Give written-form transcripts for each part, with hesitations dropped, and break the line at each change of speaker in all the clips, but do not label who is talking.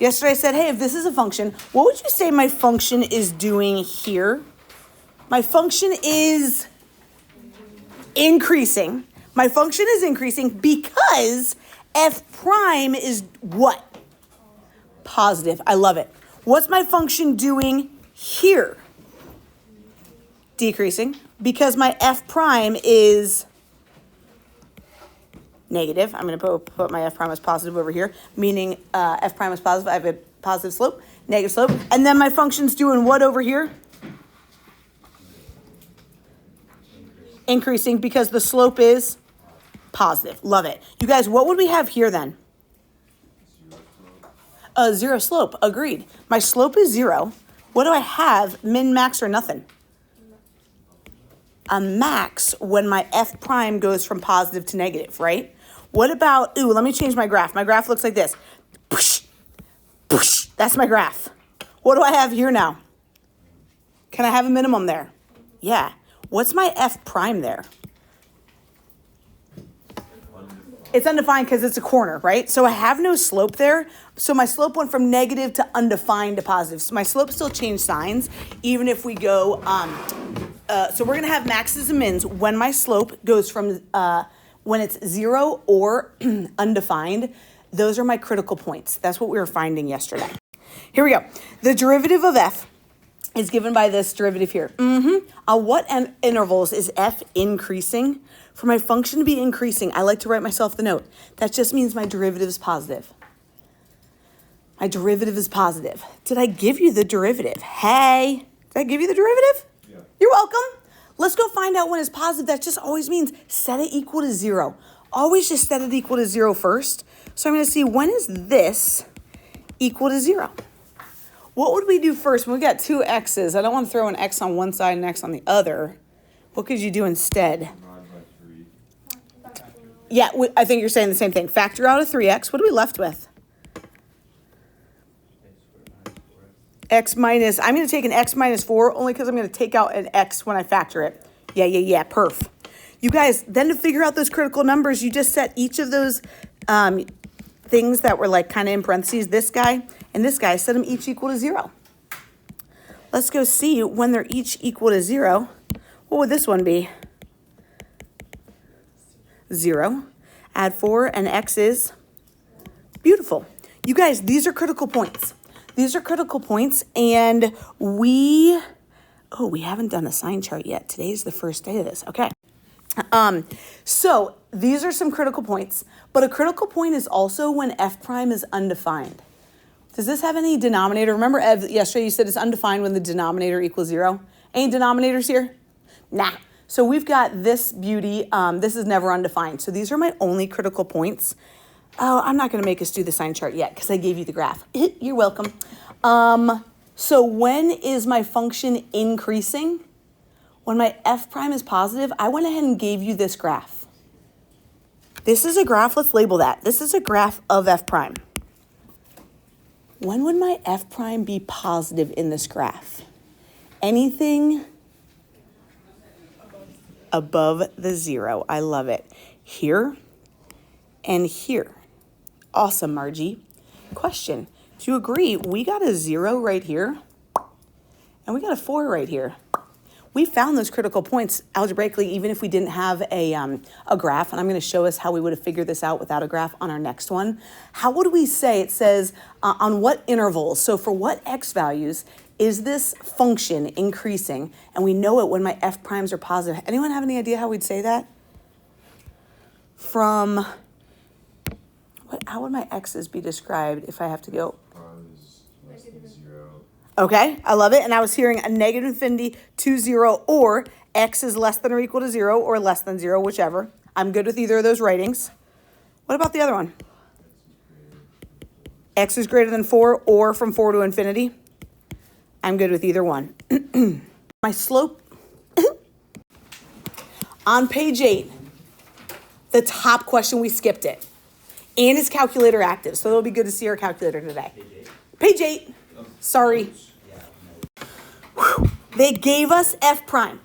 Yesterday I said, hey, if this is a function, what would you say my function is doing here? My function is increasing. My function is increasing because f prime is what? Positive. I love it. What's my function doing here? Decreasing. Because my f prime is negative. I'm going to put my f prime as positive over here, meaning f prime is positive. I have a positive slope, negative slope. And then my function's doing what over here? Increasing because the slope is positive. Love it. You guys, what would we have here then? Zero slope. Agreed. My slope is 0. What do I have? Min, max, or nothing? A max when my f prime goes from positive to negative, right? What about, let me change my graph. My graph looks like this. That's my graph. What do I have here now? Can I have a minimum there? Yeah. What's my f prime there? It's undefined because it's a corner, right? So I have no slope there. So my slope went from negative to undefined to positive. So my slope still changed signs, even if we go, so we're gonna have maxes and mins when my slope goes from, when it's 0 or undefined. Those are my critical points. That's what we were finding yesterday. Here we go. The derivative of f is given by this derivative here. On what intervals is f increasing? For my function to be increasing, I like to write myself the note. That just means my derivative is positive. My derivative is positive. Did I give you the derivative? Hey, did I give you the derivative? Yeah. You're welcome. Let's go find out when it's positive. That just always means set it equal to 0. Always just set it equal to 0 first. So I'm going to see when is this equal to 0. What would we do first? When we got two x's, I don't want to throw an x on one side and an x on the other. What could you do instead? Yeah, I think you're saying the same thing. Factor out a 3x. What are we left with? X minus, I'm going to take an x minus 4 only because I'm going to take out an x when I factor it. Yeah, perf. You guys, then to figure out those critical numbers, you just set each of those things that were like kind of in parentheses, this guy and this guy, set them each equal to 0. Let's go see when they're each equal to 0. What would this one be? 0. Add 4 and x is beautiful. You guys, these are critical points. These are critical points, and we haven't done a sign chart yet. Today's the first day of this. Okay. So these are some critical points, but a critical point is also when f prime is undefined. Does this have any denominator? Remember, Ev, yesterday you said it's undefined when the denominator equals 0. Any denominators here? Nah. So we've got this beauty. This is never undefined. So these are my only critical points. Oh, I'm not going to make us do the sign chart yet because I gave you the graph. You're welcome. So when is my function increasing? When my f prime is positive, I went ahead and gave you this graph. This is a graph. Let's label that. This is a graph of f prime. When would my f prime be positive in this graph? Anything above the 0. I love it. Here and here. Awesome, Margie. Question. Do you agree we got a 0 right here and we got a 4 right here? We found those critical points algebraically even if we didn't have a graph, and I'm going to show us how we would have figured this out without a graph on our next one. How would we say it says on what intervals? So for what x values is this function increasing? And we know it when my f primes are positive. Anyone have any idea how we'd say that? From how would my x's be described if I have to go?
Less than 0.
Okay, I love it. And I was hearing a negative infinity to 0, or x is less than or equal to 0 or less than 0, whichever. I'm good with either of those ratings. What about the other one? X is greater than 4 or from 4 to infinity. I'm good with either one. My slope on page 8, the top question, we skipped it. And it's calculator active, so it'll be good to see our calculator today. Page 8. Sorry. Whew. They gave us f prime.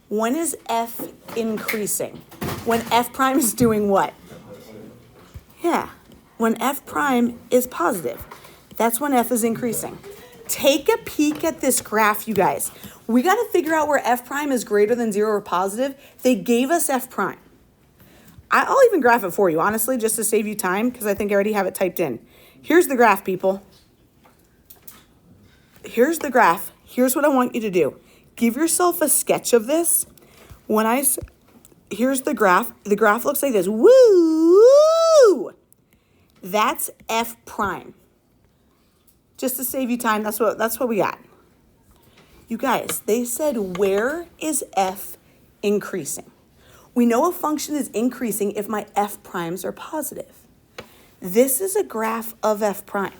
When is f increasing? When f prime is doing what? Yeah. when f prime is positive. That's when f is increasing. Take a peek at this graph, you guys. We got to figure out where f prime is greater than 0 or positive. They gave us f prime. I'll even graph it for you, honestly, just to save you time, because I think I already have it typed in. Here's the graph, people. Here's the graph. Here's what I want you to do. Give yourself a sketch of this. Here's the graph. The graph looks like this. Woo! That's f prime. Just to save you time, that's what we got. You guys, they said, where is f increasing? We know a function is increasing if my f primes are positive. This is a graph of f prime.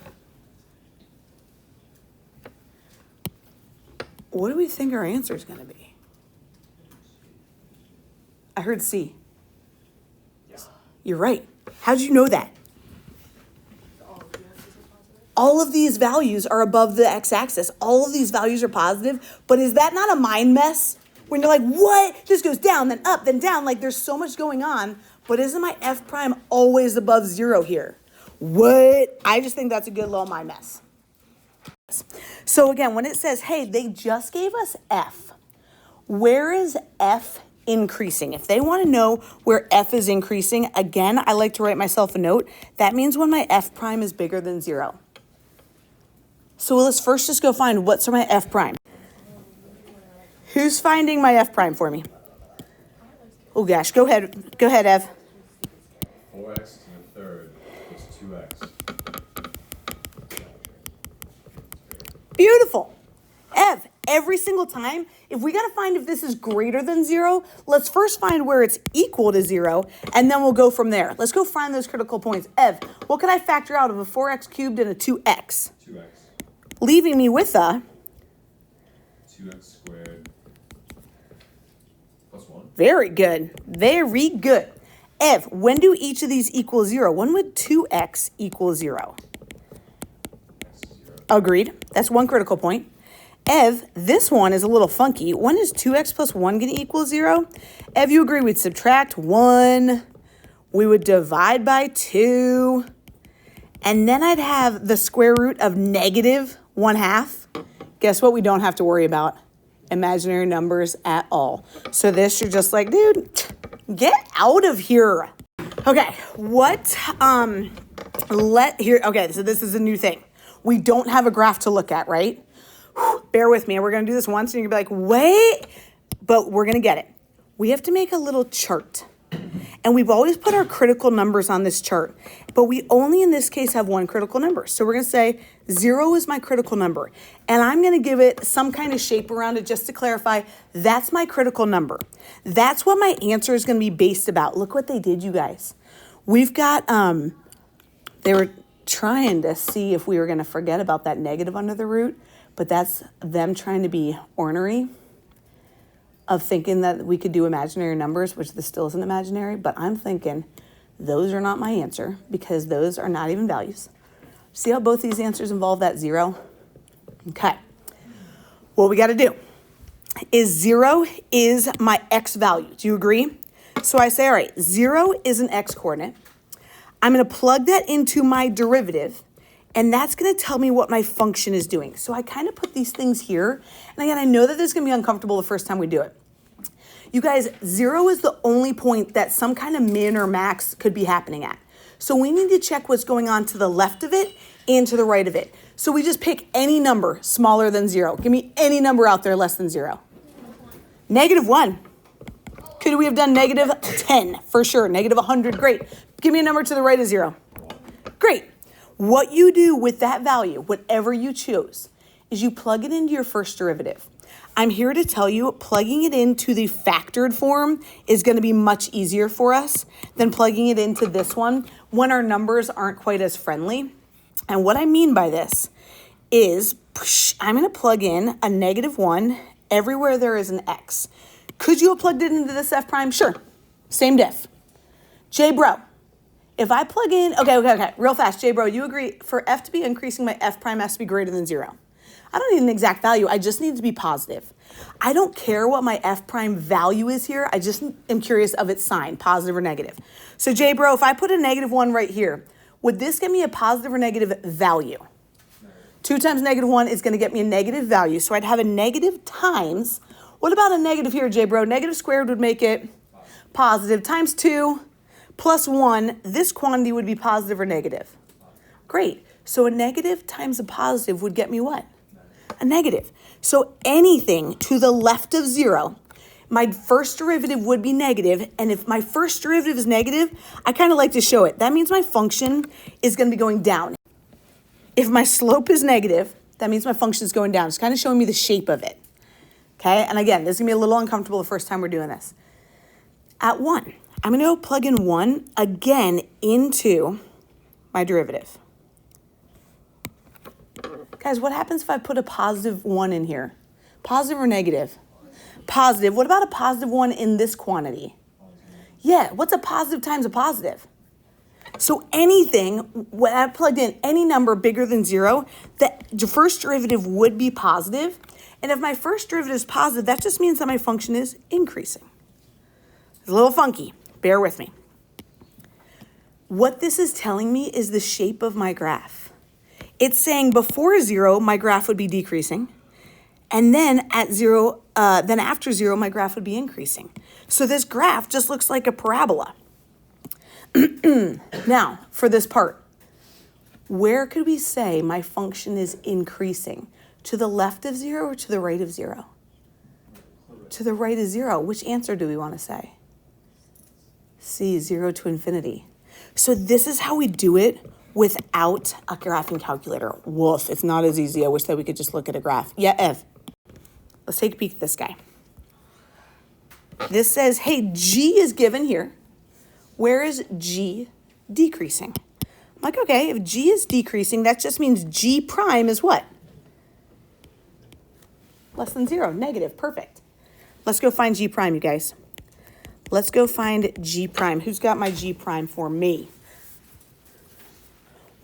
What do we think our answer is going to be? I heard C.
Yes.
You're right. How'd you know that? All of these values are above the x-axis. All of these values are positive, but is that not a mind mess? When you're like, what? This goes down, then up, then down. Like there's so much going on, but isn't my f prime always above 0 here? What? I just think that's a good little mind mess. So again, when it says, hey, they just gave us f, where is f increasing? If they want to know where f is increasing, again, I like to write myself a note. That means when my f prime is bigger than 0. So let's first just go find what's my f prime. Who's finding my f prime for me? Oh gosh, go ahead. Go ahead, Ev.
4x to the third is 2x.
Beautiful. Ev, every single time, if we got to find if this is greater than 0, let's first find where it's equal to 0, and then we'll go from there. Let's go find those critical points. Ev, what can I factor out of a 4x cubed and a 2x?
2x.
Leaving me with a
2x squared plus 1.
Very good. Very good. Ev, when do each of these equal 0? When would 2x equal 0?
X is 0.
Agreed. That's one critical point. Ev, this one is a little funky. When is 2x plus 1 going to equal 0? Ev, you agree we'd subtract 1. We would divide by 2. And then I'd have the square root of negative 1/2. Guess what we don't have to worry about? Imaginary numbers at all. So this, you're just like, dude, get out of here. Okay, okay, so this is a new thing. We don't have a graph to look at, right? Bear with me. We're going to do this once and you're going to be like, wait, but we're going to get it. We have to make a little chart. And we've always put our critical numbers on this chart, but we only in this case have one critical number. So we're going to say 0 is my critical number. And I'm going to give it some kind of shape around it just to clarify that's my critical number. That's what my answer is going to be based about. Look what they did, you guys. We've got, they were trying to see if we were going to forget about that negative under the root, but that's them trying to be ornery of thinking that we could do imaginary numbers, which this still isn't imaginary, but I'm thinking those are not my answer because those are not even values. See how both these answers involve that 0? Okay. What we got to do is 0 is my x value. Do you agree? So I say, all right, 0 is an x coordinate. I'm going to plug that into my derivative, and that's going to tell me what my function is doing. So I kind of put these things here. And again, I know that this is going to be uncomfortable the first time we do it. You guys, 0 is the only point that some kind of min or max could be happening at. So we need to check what's going on to the left of it and to the right of it. So we just pick any number smaller than 0. Give me any number out there less than 0. -1. Could we have done -10? For sure. -100. Great. Give me a number to the right of 0. Great. What you do with that value, whatever you choose, is you plug it into your first derivative. I'm here to tell you plugging it into the factored form is going to be much easier for us than plugging it into this one when our numbers aren't quite as friendly. And what I mean by this is I'm going to plug in a -1 everywhere there is an x. Could you have plugged it into this f prime? Sure. Same diff. J bro, if I plug in, okay, real fast. J bro, you agree for f to be increasing, my f prime has to be greater than 0. I don't need an exact value. I just need it to be positive. I don't care what my f prime value is here. I just am curious of its sign, positive or negative. So J bro, if I put a -1 right here, Would this give me a positive or negative value? 2 times negative 1 is going to get me a negative value. So I'd have a negative times, what about a negative here, J-Bro? Negative squared would make it positive times 2 plus 1. This quantity would be positive or negative. Great. So a negative times a positive would get me what? A negative. So anything to the left of 0, my first derivative would be negative. And if my first derivative is negative, I kind of like to show it. That means my function is going to be going down. If my slope is negative, that means my function is going down. It's kind of showing me the shape of it. Okay, and again, this is going to be a little uncomfortable the first time we're doing this. At 1, I'm going to go plug in 1 again into my derivative. Guys, what happens if I put a positive 1 in here? Positive or negative? Positive. What about a positive 1 in this quantity? Yeah, what's a positive times a positive? So anything, when I plugged in any number bigger than 0, the first derivative would be positive. And if my first derivative is positive, that just means that my function is increasing. It's a little funky. Bear with me. What this is telling me is the shape of my graph. It's saying before 0, my graph would be decreasing. And then at 0, then after 0, my graph would be increasing. So this graph just looks like a parabola. Now, for this part, where could we say my function is increasing? To the left of 0 or to the right of 0? To the right of 0. Which answer do we want to say? C, 0 to infinity. So this is how we do it without a graphing calculator. Woof, it's not as easy. I wish that we could just look at a graph. Yeah, Ev. Let's take a peek at this guy. This says, hey, G is given here. Where is G decreasing? I'm like, okay, if G is decreasing, that just means G prime is what? Less than 0, negative, perfect. Let's go find G prime, you guys. Let's go find G prime. Who's got my G prime for me?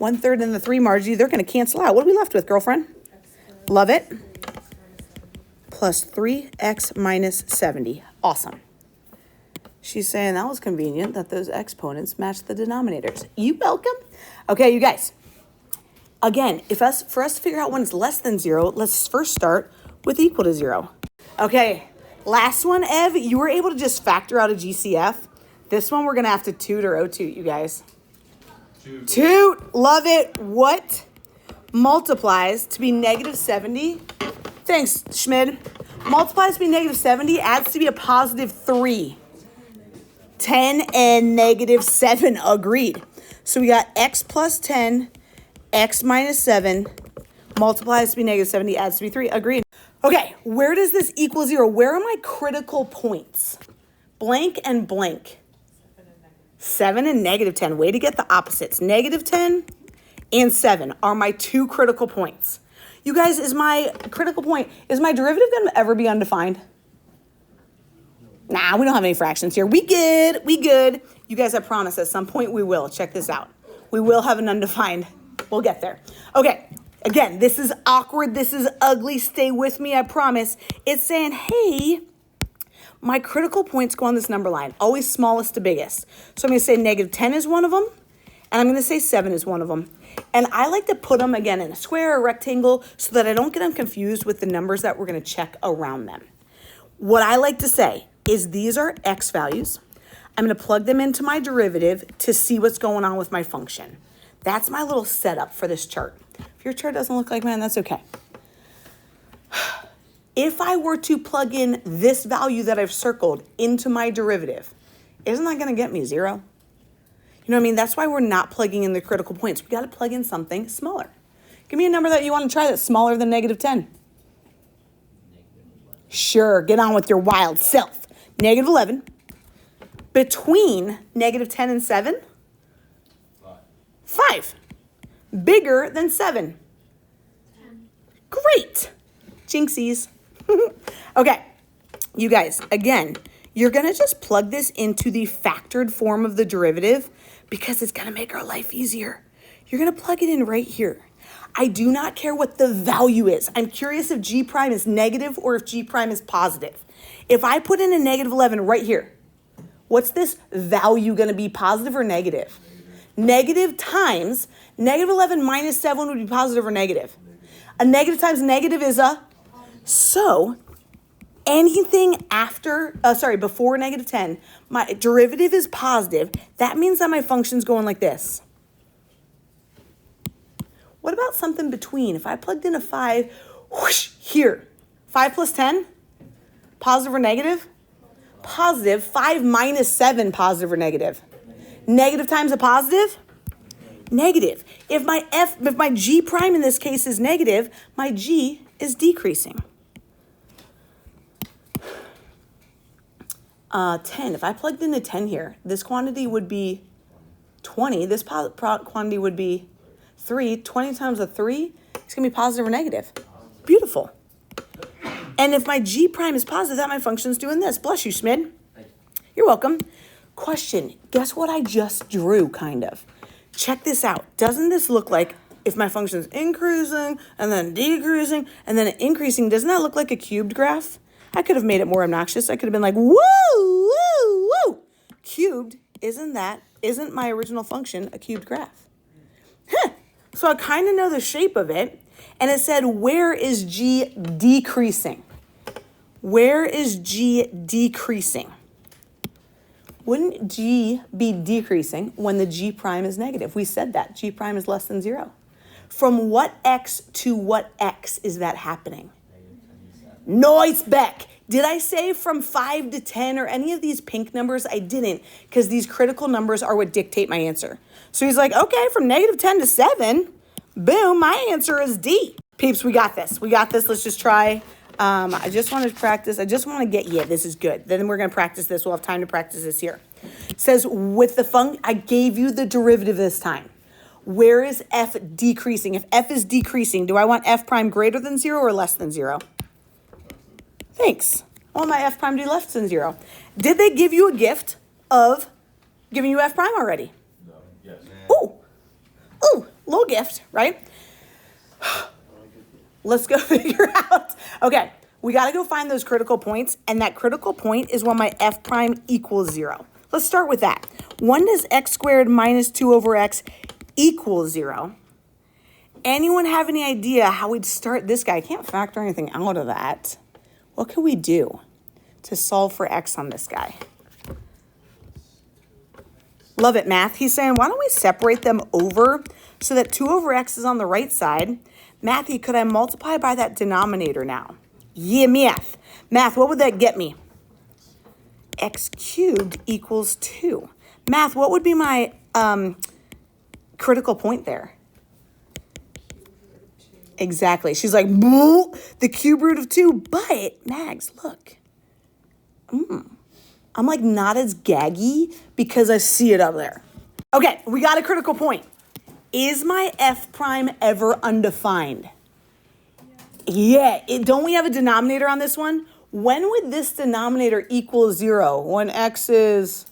1/3 and the 3, Margie, they're going to cancel out. What are we left with, girlfriend? Love it. Plus 3x minus 70. Awesome. She's saying that was convenient that those exponents match the denominators. You welcome. Okay, you guys. Again, for us to figure out when it's less than 0, let's first start with equal to 0. Okay, last one, Ev, you were able to just factor out a GCF. This one we're going to have to toot or O-toot, you guys. Toot. Love it. What multiplies to be negative 70? Thanks, Schmid. Multiplies to be negative 70 adds to be a positive 3. 10 and negative 7, agreed. So we got x plus 10, x minus 7, multiplies to be negative 70, adds to be 3, agreed. Okay, where does this equal 0? Where are my critical points? Blank and blank. 7 and negative 10, way to get the opposites. Negative 10 and 7 are my 2 critical points. You guys, is my critical point, is my derivative going to ever be undefined? Nah, we don't have any fractions here. We good. You guys, I promise at some point we will. Check this out. We will have an undefined. We'll get there. Okay, again, this is awkward. This is ugly. Stay with me, I promise. It's saying, hey, my critical points go on this number line. Always smallest to biggest. So I'm going to say negative 10 is one of them. And I'm going to say 7 is one of them. And I like to put them, again, in a square or rectangle so that I don't get them confused with the numbers that we're going to check around them. What I like to say is these are x values. I'm going to plug them into my derivative to see what's going on with my function. That's my little setup for this chart. If your chart doesn't look like mine, that's okay. If I were to plug in this value that I've circled into my derivative, isn't that going to get me 0? You know what I mean? That's why we're not plugging in the critical points. We got to plug in something smaller. Give me a number that you want to try that's smaller than negative 10. Sure, get on with your wild self. Negative 11. Between negative 10 and 7? 5. Bigger than 7?
10.
Great. Jinxies. Okay, you guys, again, you're going to just plug this into the factored form of the derivative because it's going to make our life easier. You're going to plug it in right here. I do not care what the value is. I'm curious if G prime is negative or if G prime is positive. If I put in a negative 11 right here, what's this value going to be, positive or negative? Negative times, negative 11 minus 7 would be positive or negative. A negative times negative is a, so anything before negative 10, my derivative is positive. That means that my function's going like this. What about something between? If I plugged in a 5, whoosh, here, 5 plus 10, positive or negative? Positive. 5 minus 7, positive or negative? Negative times a positive? Negative. If my G prime in this case is negative, my G is decreasing. 10. If I plugged in a 10 here, this quantity would be 20. This quantity would be 3. 20 times a 3, it's going to be positive or negative. Beautiful. And if my G prime is positive, that my function's doing this. Bless you, Schmid. You're welcome. Question. Guess what I just drew, kind of? Check this out. Doesn't this look like if my function's increasing and then decreasing and then increasing, doesn't that look like a cubed graph? I could have made it more obnoxious. I could have been like, woo, woo, woo. Cubed, isn't my original function a cubed graph? Huh. So I kind of know the shape of it. And it said, where is G decreasing? Where is G decreasing? Wouldn't G be decreasing when the G prime is negative? We said that. G prime is less than 0. From what X to what X is that happening? Nice, Beck. Did I say from 5 to 10 or any of these pink numbers? I didn't, because these critical numbers are what dictate my answer. So he's like, okay, from negative 10 to 7, boom, my answer is D. Peeps, we got this. We got this. Let's just try. I just want to practice. I just want to get, yeah, this is good. Then we're going to practice this. We'll have time to practice this here. It says with the I gave you the derivative this time. Where is F decreasing? If F is decreasing, do I want F prime greater than 0 or less than 0? Thanks. I want my F prime to be less than 0. Did they give you a gift of giving you F prime already?
No. Yes.
Ooh, little gift, right? Let's go figure out. Okay, we got to go find those critical points, and that critical point is when my F prime equals 0. Let's start with that. When does x squared minus 2 over x equal 0? Anyone have any idea how we'd start this guy? I can't factor anything out of that. What can we do to solve for x on this guy? Love it, math. He's saying, why don't we separate them over so that 2 over x is on the right side? Mathy, could I multiply by that denominator now? Yeah, math. Math, what would that get me? X cubed equals 2. Math, what would be my critical point there? Exactly. She's like, the cube root of 2. But, Mags, look. I'm like not as gaggy because I see it up there. Okay, we got a critical point. Is my F prime ever undefined? Yeah. Don't we have a denominator on this one? When would this denominator equal 0? When x is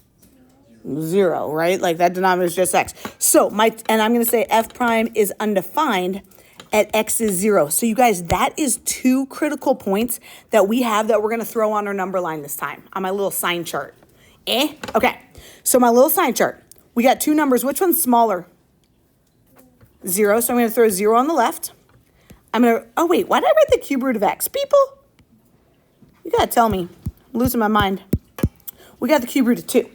0, right? Like that denominator is just x. So and I'm going to say F prime is undefined at x is 0. So you guys, that is 2 critical points that we have that we're going to throw on our number line this time on my little sign chart. Okay. So my little sign chart, we got 2 numbers. Which one's smaller? 0. So I'm going to throw 0 on the left. Oh wait, why did I write the cube root of x? People, you got to tell me. I'm losing my mind. We got the cube root of 2.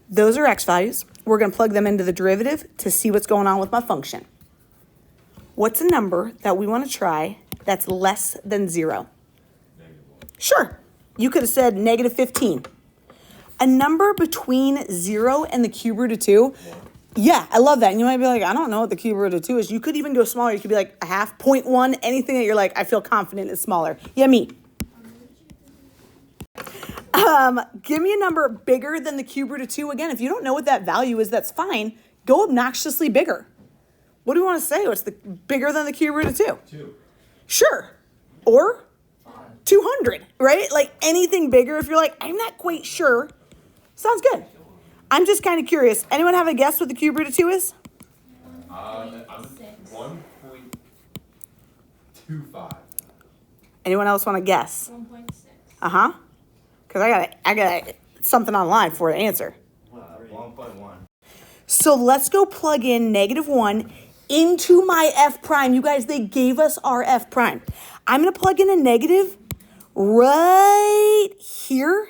Those are x values. We're going to plug them into the derivative to see what's going on with my function. What's a number that we want to try that's less than 0? Sure. You could have said negative 15. A number between 0 and the cube root of 2. Yeah, I love that. And you might be like, I don't know what the cube root of 2 is. You could even go smaller. You could be like a half, 0.1, anything that you're like, I feel confident is smaller. Yeah, me. Give me a number bigger than the cube root of 2. Again, if you don't know what that value is, that's fine. Go obnoxiously bigger. What do you want to say? What's the bigger than the cube root of 2?
2.
Sure. Or 200, right? Like anything bigger. If you're like, I'm not quite sure. Sounds good. I'm just kind of curious. Anyone have a guess what the cube root of 2 is?
I'm 1.25. Anyone
else want to guess?
1.6.
Because I gotta something online for the answer.
1.1.
So let's go plug in -1 into my f prime. You guys, they gave us our f prime. I'm going to plug in a negative right here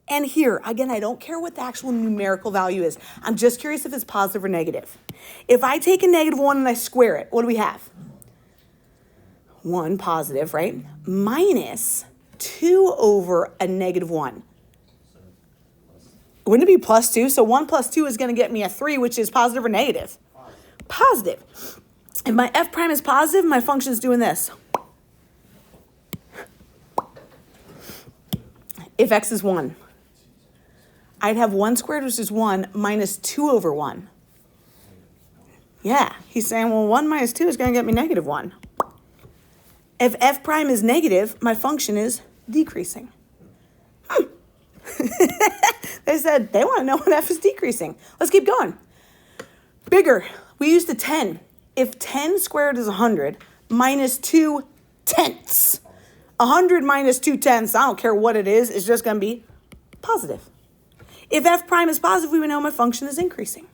and here. Again, I don't care what the actual numerical value is. I'm just curious if it's positive or negative. If I take a -1 and I square it, what do we have? 1 positive, right? Minus 2 over a -1. Wouldn't it be +2? So 1 plus 2 is going to get me a 3, which is positive or negative? Positive. If my f prime is positive, my function is doing this. If x is 1, I'd have 1 squared, which is 1, minus 2 over 1. Yeah, he's saying, well, 1 minus 2 is going to get me -1. If f prime is negative, my function is decreasing. They said they want to know when f is decreasing. Let's keep going. Bigger. We used a 10. If 10 squared is 100, minus 2 tenths. 100 minus 2 tenths, I don't care what it is, it's just going to be positive. If f prime is positive, we would know my function is increasing.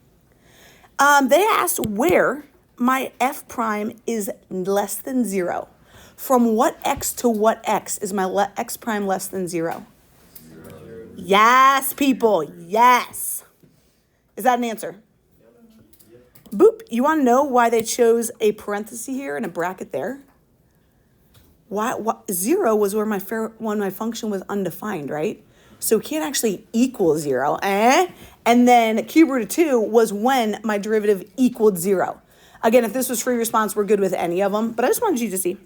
They asked where my f prime is less than 0. From what x to what x is my x prime less than 0? Yes, people, yes. Is that an answer? Boop. You want to know why they chose a parenthesis here and a bracket there? Why 0 was where when my function was undefined, right? So it can't actually equal 0. And then cube root of 2 was when my derivative equaled 0. Again, if this was free response, we're good with any of them. But I just wanted you to see.